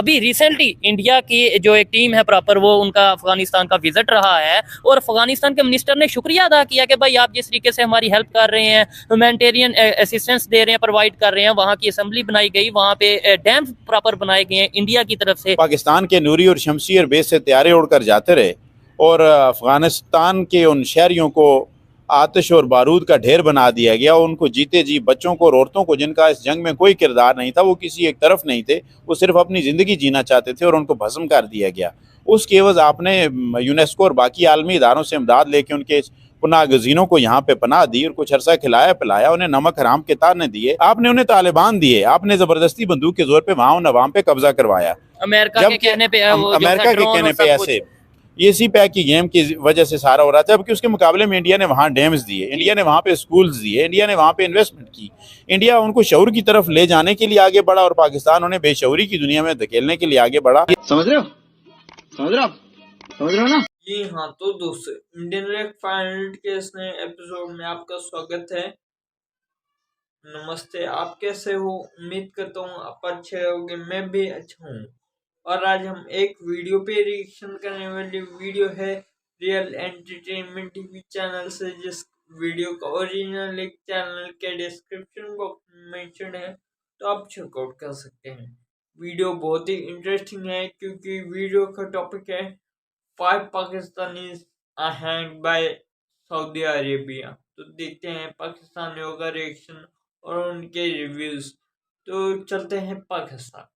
अभी recently India की जो एक टीम है प्रॉपर, वो उनका अफगानिस्तान का विजिट रहा है और अफगानिस्तान के मिनिस्टर ने शुक्रिया अदा किया कि भाई आप जिस तरीके से हमारी हेल्प कर रहे हैं, ह्यूमैनिटेरियन असिस्टेंस दे रहे हैं, प्रोवाइड कर रहे हैं। वहाँ की असेंबली बनाई गई, वहाँ पे डैम प्रॉपर बनाए गए हैं इंडिया की तरफ से। पाकिस्तान के नूरी और शमशीर बेस से तैयारे उड़कर जाते रहे और अफगानिस्तान के उन शहरियों को आतिश और बारूद का ढेर बना दिया गया। उनको जीते जी बच्चों को और औरतों को, जिनका इस जंग में कोई किरदार नहीं था, वो किसी एक तरफ नहीं थे, वो सिर्फ अपनी ज़िंदगी जीना चाहते थे और उनको भस्म कर दिया गया। उसके एवज आपने यूनेस्को और बाकी आलमी इदारों से इमदाद लेके उनके पनाह गजीनों को यहाँ पे पनाह दी और कुछ अरसा खिलाया पिलाया, उन्हें नमक हराम के ताने दिए। आपने उन्हें तालिबान दिए, आपने ज़बरदस्ती बंदूक के जोर पे वहाँ उन अवाम पे कब्जा करवाया। अमेरिका के कहने पे ऐसे ये इसी पैक की गेम की वजह से सारा हो रहा था। जबकि उसके मुकाबले में इंडिया ने वहाँ डैम्स दिए, इंडिया ने वहाँ पे स्कूल्स दिए, इंडिया ने वहाँ पे इन्वेस्टमेंट की। इंडिया उनको शऊर की तरफ ले जाने के लिए आगे बढ़ा और पाकिस्तान उन्हें बेशऊरी की दुनिया में धकेलने के लिए आगे बढ़ा। समझ रहे हो? समझ रहे हो? समझ रहे हो ना? जी हाँ, तो दोस्तों, इंडियन रैक फाइनल के इस नए एपिसोड में आपका स्वागत है। नमस्ते, आप कैसे हो? उम्मीद करता हूँ आप अच्छे होंगे, मैं भी अच्छा हूँ। और आज हम एक वीडियो पे रिएक्शन करने वाली वीडियो है रियल एंटरटेनमेंट टीवी चैनल से, जिस वीडियो का ओरिजिनल लिंक चैनल के डिस्क्रिप्शन बॉक्स में मेंशन है, तो आप चेकआउट कर सकते हैं। वीडियो बहुत ही इंटरेस्टिंग है क्योंकि वीडियो का टॉपिक है 5 Pakistanis are hanged by Saudi Arabia. तो देखते हैं पाकिस्तानियों का रिएक्शन और उनके रिव्यूज। तो चलते हैं पाकिस्तान।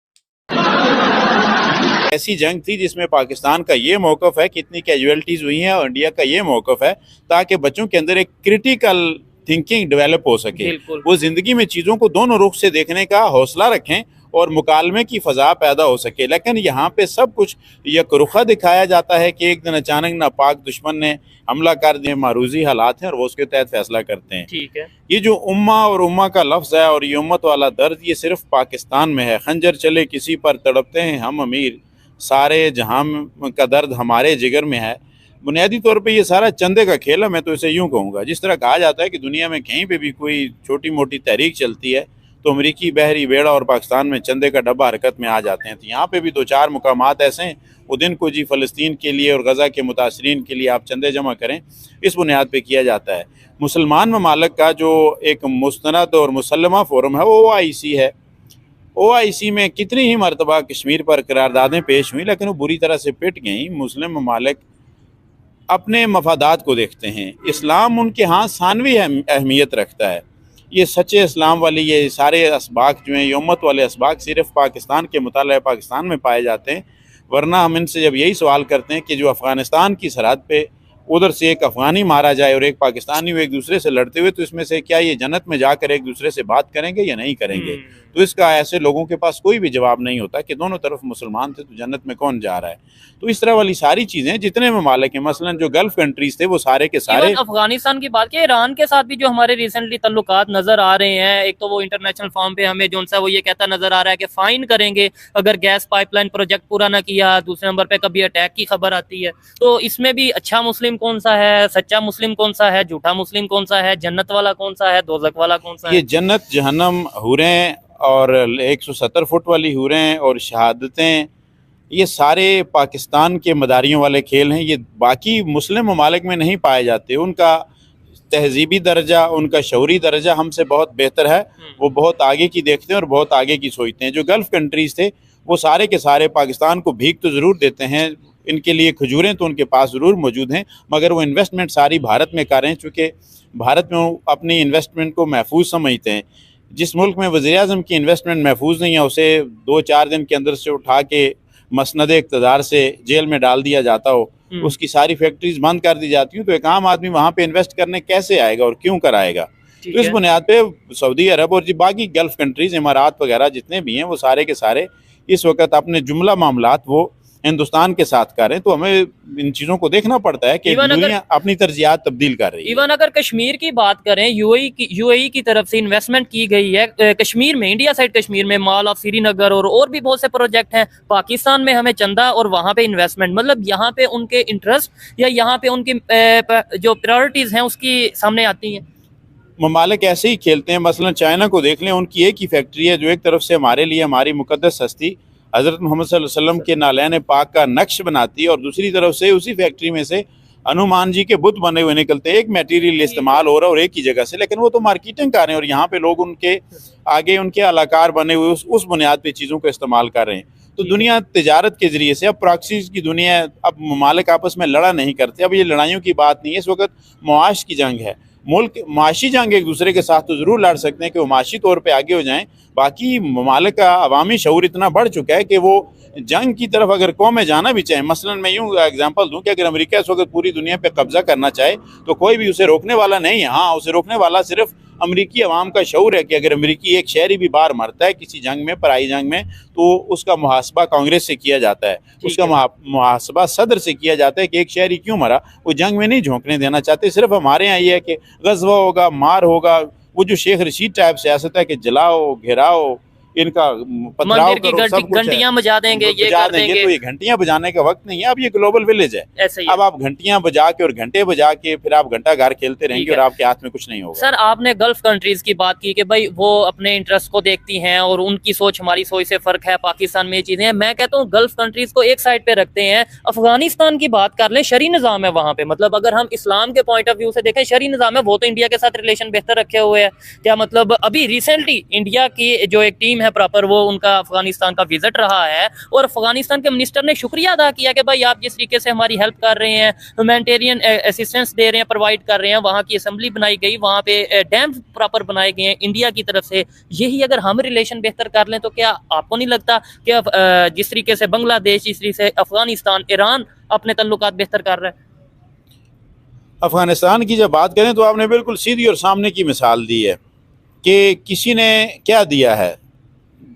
ऐसी जंग थी जिसमें पाकिस्तान का ये मौकफ है कि इतनी कैजुअलिटीज हुई हैं और इंडिया का ये मौकफ है ताकि बच्चों के अंदर एक क्रिटिकल थिंकिंग डेवलप हो सके, वो जिंदगी में चीज़ों को दोनों रुख से देखने का हौसला रखें और मुकालमे की फ़ज़ा पैदा हो सके। लेकिन यहाँ पे सब कुछ यकरुखा दिखाया जाता है कि एक दिन अचानक नापाक दुश्मन ने हमला कर दिया, मारूजी हालात हैं और वो उसके तहत फैसला करते हैं। ठीक है, ये जो उम्मा और उम्मा का लफ्ज़ है और ये उम्मत वाला दर्द, ये सिर्फ पाकिस्तान में है। खंजर चले किसी पर तड़पते हैं हम अमीर, सारे जहां का दर्द हमारे जिगर में है। बुनियादी तौर पे ये सारा चंदे का खेल है। मैं तो इसे यूं कहूँगा, जिस तरह कहा जाता है कि दुनिया में कहीं पे भी कोई छोटी मोटी तहरीक चलती है तो अमरीकी बहरी बेड़ा और पाकिस्तान में चंदे का डब्बा हरकत में आ जाते हैं। तो यहाँ पे भी 2-4 मुकामात ऐसे हैं, वो दिन को जी फ़लस्तीन के लिए और गज़ा के मुतासरीन के लिए आप चंदे जमा करें, इस बुनियाद पे किया जाता है। मुसलमान ममालिक का जो एक मुस्तनद और मुसल्लमा फ़ोरम है वो OIC है। OIC में कितनी ही मरतबा कश्मीर पर करारदादें पेश हुई, लेकिन वो बुरी तरह से पिट गई। मुस्लिम ममालिक अपने मफादात को देखते हैं। इस्लाम उनके यहाँ सानवी अहमियत रखता है। ये सच्चे इस्लाम वाली ये सारे असबाक जो हैं, ये उम्मत वाले असबाक सिर्फ पाकिस्तान के मुताल्लिक़ पाकिस्तान में पाए जाते हैं। वरना हम इनसे जब यही सवाल करते हैं कि जो अफ़गानिस्तान की सरहद पे उधर से एक अफ़गानी मारा जाए और एक पाकिस्तानी एक दूसरे से लड़ते हुए, तो इसमें से क्या ये जन्नत में जाकर एक दूसरे से बात करेंगे या नहीं करेंगे? तो इसका ऐसे लोगों के पास कोई भी जवाब नहीं होता कि दोनों तरफ मुसलमान थे तो जन्नत में कौन जा रहा है। तो इस तरह वाली सारी चीज़ें जितने ममालिक हैं, मसलन जो गल्फ़ कंट्रीज़ थे, वो सारे के सारे, अफगानिस्तान की बात की, ईरान के साथ भी जो हमारे रिसेंटली तल्लुकात नजर आ रहे हैं। एक तो वो इंटरनेशनल फॉर्म पे हमें जो सा वो ये कहता नजर आ रहा है कि फाइन करेंगे अगर गैस पाइपलाइन प्रोजेक्ट पूरा ना किया। दूसरे नंबर पे कभी अटैक की खबर आती है। तो इसमें भी अच्छा मुस्लिम कौन सा है, सच्चा मुस्लिम कौन सा है, झूठा मुस्लिम कौन सा है, जन्नत वाला कौन सा है, दोज़ख वाला कौन सा है? ये जन्नत जहन्नम हुरें और 170 फुट वाली हुरें और शहादतें, ये सारे पाकिस्तान के मदारियों वाले खेल हैं। ये बाकी मुस्लिम ममालिक में नहीं पाए जाते। उनका तहजीबी दर्जा, उनका शऊरी दर्जा हमसे बहुत बेहतर है। वो बहुत आगे की देखते हैं और बहुत आगे की सोचते हैं। जो गल्फ़ कंट्रीज़ थे वो सारे के सारे पाकिस्तान को भीख तो ज़रूर देते हैं, इनके लिए खजूरें तो उनके पास ज़रूर मौजूद हैं, मगर वो इन्वेस्टमेंट सारी भारत में कर रहे हैं, चूँकि भारत में वो अपनी इन्वेस्टमेंट को महफूज समझते हैं। जिस मुल्क में वज़ीर-ए-आज़म की इन्वेस्टमेंट महफूज नहीं है, उसे 2-4 दिन के अंदर से उठा के मसनद इक़्तिदार से जेल में डाल दिया जाता हो, उसकी सारी फैक्ट्रीज बंद कर दी जाती हूँ, तो एक आम आदमी वहाँ पे इन्वेस्ट करने कैसे आएगा और क्यों कराएगा? तो इस बुनियाद पे सऊदी अरब और जी बाकी गल्फ़ कंट्रीज़, इमारात वगैरह जितने भी हैं, वो सारे के सारे इस वक्त अपने जुमला मामलात वो हिंदुस्तान के साथ कर रहे हैं। तो हमें इन चीज़ों को देखना पड़ता है कि दुनिया अपनी तरजीहात तब्दील कर रही है। इवन अगर कश्मीर की बात करें, यूएई की तरफ से इन्वेस्टमेंट की गई है कश्मीर में, इंडिया साइड कश्मीर में, मॉल ऑफ श्रीनगर और भी बहुत से प्रोजेक्ट हैं। पाकिस्तान में हमें चंदा और वहाँ पे इन्वेस्टमेंट, मतलब यहाँ पे उनके इंटरेस्ट या यहाँ पे उनकी जो प्रायोरिटीज़ हैं उसकी सामने आती हैं। ममालिक ऐसे ही खेलते हैं। मसलन चाइना को देख लें, उनकी एक ही फैक्ट्री है जो एक तरफ से हमारे लिए हमारी मुकद्दस हस्ती हज़रत मोहम्मद सल्लल्लाहु अलैहि वसल्लम के नालैन पाक का नक्श बनाती है, और दूसरी तरफ से उसी फैक्ट्री में से हनुमान जी के बुत बने हुए निकलते हैं। एक मटेरियल इस्तेमाल हो रहा है और एक ही जगह से, लेकिन वो तो मार्केटिंग कर रहे हैं और यहाँ पे लोग उनके आगे उनके अलाकार बने हुए उस बुनियाद पे चीज़ों को इस्तेमाल कर रहे हैं। तो दुनिया तजारत के ज़रिए से, अब प्रॉक्सीज की दुनिया, अब ममालिक आपस में लड़ा नहीं करते। अब ये लड़ाइयों की बात नहीं है, इस वक्त मुआश की जंग है। मुल्क माशी जंग एक दूसरे के साथ तो ज़रूर लड़ सकते हैं कि वो माशी तौर पर आगे हो जाएँ। बाकी ममालिक का अवामी शऊर इतना बढ़ चुका है कि वो जंग की तरफ अगर कौमें जाना भी चाहें, मसलन मैं यूँ एग्जांपल दूं कि अगर अमेरिका इस वक्त पूरी दुनिया पे कब्जा करना चाहे तो कोई भी उसे रोकने वाला नहीं है। हाँ, उसे रोकने वाला सिर्फ अमरीकी अवाम का शऊर है कि अगर अमरीकी एक शहरी भी बाहर मरता है किसी जंग में, पराई जंग में, तो उसका मुहासबा कांग्रेस से किया जाता है, उसका मुहासबा सदर से किया जाता है कि एक शहरी क्यों मरा। वो जंग में नहीं झोंकने देना चाहते। सिर्फ हमारे यहाँ ये है कि गजवा होगा, मार होगा, वो जो शेख रशीद टाइप सियासत है कि जलाओ, घेराओ, इनका पथराव मंदिर की करो, सब कुछ है, घंटियां बजा देंगे, ये बजा कर देंगे। तो ये घंटियां बजाने का वक्त नहीं है। अब ये ग्लोबल विलेज है। ऐसे ही अब आप घंटियां बजा के और घंटे बजा के फिर आप घंटा घर खेलते रहेंगे और आपके हाथ में कुछ नहीं होगा। सर, आपने गल्फ कंट्रीज की बात की कि भाई वो अपने इंटरेस्ट को देखती हैं और उनकी सोच हमारी सोच से फर्क है, पाकिस्तान में ये चीजें हैं। मैं कहता हूँ गल्फ कंट्रीज को एक साइड पे रखते हैं, अफगानिस्तान की बात कर लें, शरी निज़ाम है वहां पे। मतलब अगर हम इस्लाम के पॉइंट ऑफ व्यू से देखें, शरी निज़ाम है, वो तो इंडिया के साथ रिलेशन बेहतर रखे हुए है। क्या मतलब अभी रिसेंटली इंडिया की जो एक टीम है प्रॉपर, वो उनका अफगानिस्तान का विजिट रहा है और अफगानिस्तान के मिनिस्टर ने शुक्रिया अदा किया कि भाई आप जिस तरीके से हमारी हेल्प कर रहे हैं, ह्यूमैनिटेरियन असिस्टेंस दे रहे हैं, प्रोवाइड कर रहे हैं। वहाँ की असेंबली बनाई गई, वहाँ पे डैम प्रॉपर बनाए गए हैं इंडिया की तरफ से। यही अगर हम रिलेशन बेहतर कर लें तो क्या आपको नहीं लगता कि जिस तरीके से बांग्लादेश, जिस तरीके से अफगानिस्तान, ईरान अपने तल्लुकात बेहतर कर रहा है? अफगानिस्तान की जब बात करें तो आपने बिल्कुल सीधी और सामने की मिसाल दी है कि किसी ने क्या दिया है।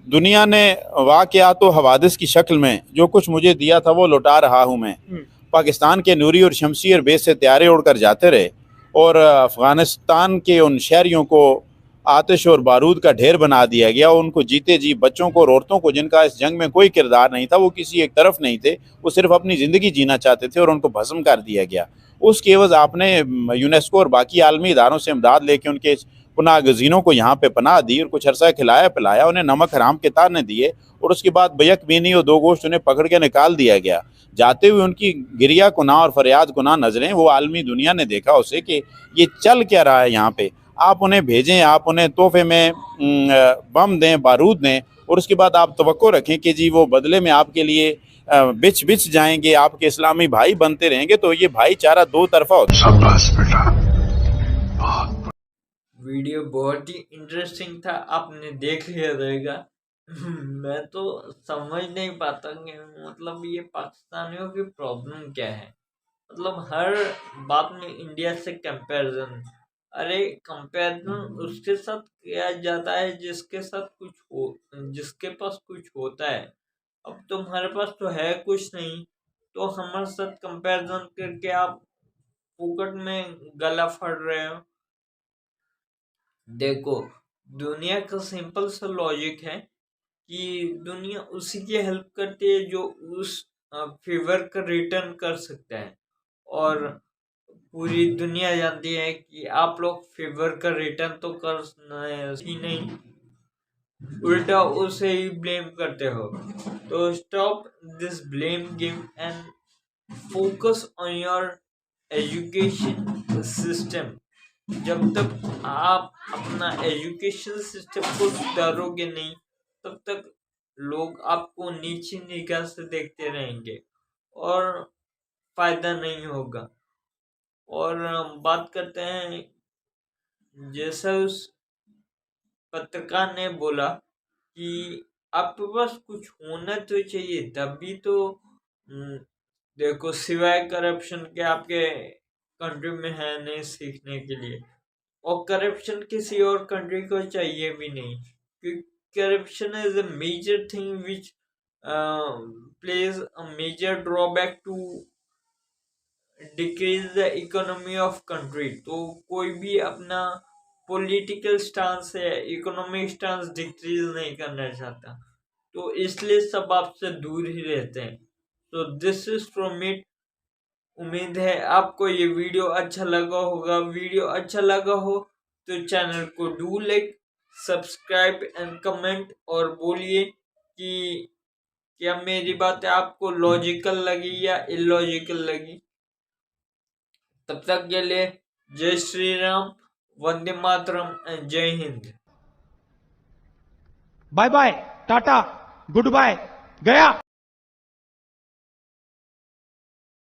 दुनिया ने वाक़यात व हवादिस की शक्ल में जो कुछ मुझे दिया था वो लौटा रहा हूँ मैं। पाकिस्तान के नूरी और शमशीर बेस से त्यारे उड़कर जाते रहे और अफ़गानिस्तान के उन शहरियों को आतिश और बारूद का ढेर बना दिया गया। उनको जीते जी बच्चों को और औरतों को, जिनका इस जंग में कोई किरदार नहीं था, वो किसी एक तरफ नहीं थे, वो सिर्फ अपनी ज़िंदगी जीना चाहते थे, और उनको भस्म कर दिया गया। उसके एवज़ आपने यूनेस्को और बाकी आलमी इदारों से इमदाद लेके उनके पनाह गज़ीनों को यहाँ पे पनाह दी और कुछ अरसा खिलाया पिलाया, उन्हें नमक हराम के ताने दिए, और उसके बाद बैक बीनी और दो गोश्त उन्हें पकड़ के निकाल दिया गया। जाते हुए उनकी गिरिया गुनाह और फरियाद गुनाह नजरें वो आलमी दुनिया ने देखा उसे कि ये चल क्या रहा है यहाँ पे। आप उन्हें भेजें, आप उन्हें तोहफे में बम दें, बारूद दें, और उसके बाद आप तवक्को रखें कि जी वो बदले में आपके लिए बिछ बिछ जाएंगे, आपके इस्लामी भाई बनते रहेंगे, तो ये भाईचारा दो तरफा होता है। वीडियो बहुत ही इंटरेस्टिंग था, आपने देख लिया रहेगा। मैं तो समझ नहीं पाता कि मतलब ये पाकिस्तानियों की प्रॉब्लम क्या है। मतलब हर बात में इंडिया से कंपैरिजन। अरे कंपैरिजन उसके साथ किया जाता है जिसके साथ कुछ हो, जिसके पास कुछ होता है। अब तुम्हारे पास तो है कुछ नहीं, तो हमारे साथ कंपैरिजन करके आप फुकट में गला फड़ रहे हो। देखो, दुनिया का सिंपल सा लॉजिक है कि दुनिया उसी की हेल्प करती है जो उस फेवर का रिटर्न कर सकता है, और पूरी दुनिया जानती है कि आप लोग फेवर का रिटर्न तो कर ही नहीं, उल्टा उसे ही ब्लेम करते हो। तो stop this blame game and focus on your education system. जब तक आप अपना एजुकेशन सिस्टम को सुधारोगे नहीं, तब तक लोग आपको नीचे निगाह से देखते रहेंगे और फायदा नहीं होगा। और बात करते हैं, जैसा उस पत्रकार ने बोला कि आपके पास कुछ होना तो चाहिए, तभी तो देखो, सिवाय करप्शन के आपके कंट्री में है नहीं सीखने के लिए, और करप्शन किसी और कंट्री को चाहिए भी नहीं, क्योंकि corruption is a major thing which plays a major drawback to decrease the economy of country. तो कोई भी अपना पॉलिटिकल स्टांस है, इकोनॉमिक स्टांस डिक्रीज नहीं करना चाहता, तो इसलिए सब आपसे दूर ही रहते हैं। तो दिस इज फ्रॉम इट। उम्मीद है आपको ये वीडियो अच्छा लगा होगा। वीडियो अच्छा लगा हो तो चैनल को do like, subscribe and comment, और बोलिए कि कि अब मेरी बातें आपको लॉजिकल लगी या इलॉजिकल लगी। तब तक के लिए जय श्री राम, वंदे मातरम एंड जय Hind. Bye bye, tata, good bye, गया।